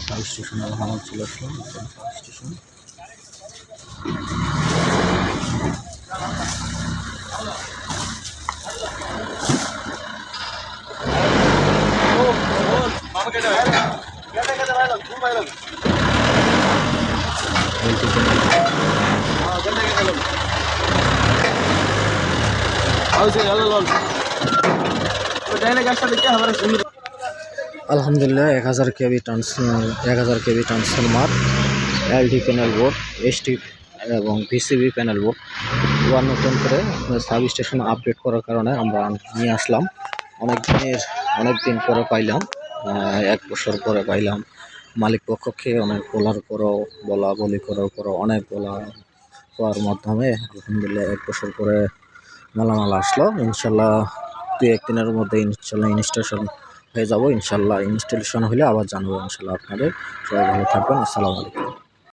Sub স্টেশনে আমার চলে আসলাম সাব স্টেশন। আলহামদুলিল্লাহ 1000 কেবি ট্রান্সফরমার, এলডি প্যানেল বোর্ড, এসটি এবং ভিসিবি প্যানেল বোর্ড এবার নতুন করে সাব স্টেশন আপডেট করার কারণে আমরা নিয়ে আসলাম। অনেক দিন পরে পাইলাম, 1 বছর পরে পাইলাম। মালিক পক্ষকে অনেক বলার পরও বলা বলি করার পরও অনেক বলা হওয়ার মাধ্যমে আলহামদুলিল্লাহ 1 বছর পরে মালামাল আসলো। ইনশাল্লাহ 2-1 দিনের মধ্যে ইনশাল্লাহ ইনস্টলেশন হয়ে যাব। ইনশাল্লাহ ইনস্টলেশন হলে আবার জানাবো ইনশাল্লাহ আপনাদের। সবাই ভালো থাকবেন। আসসালামু আলাইকুম।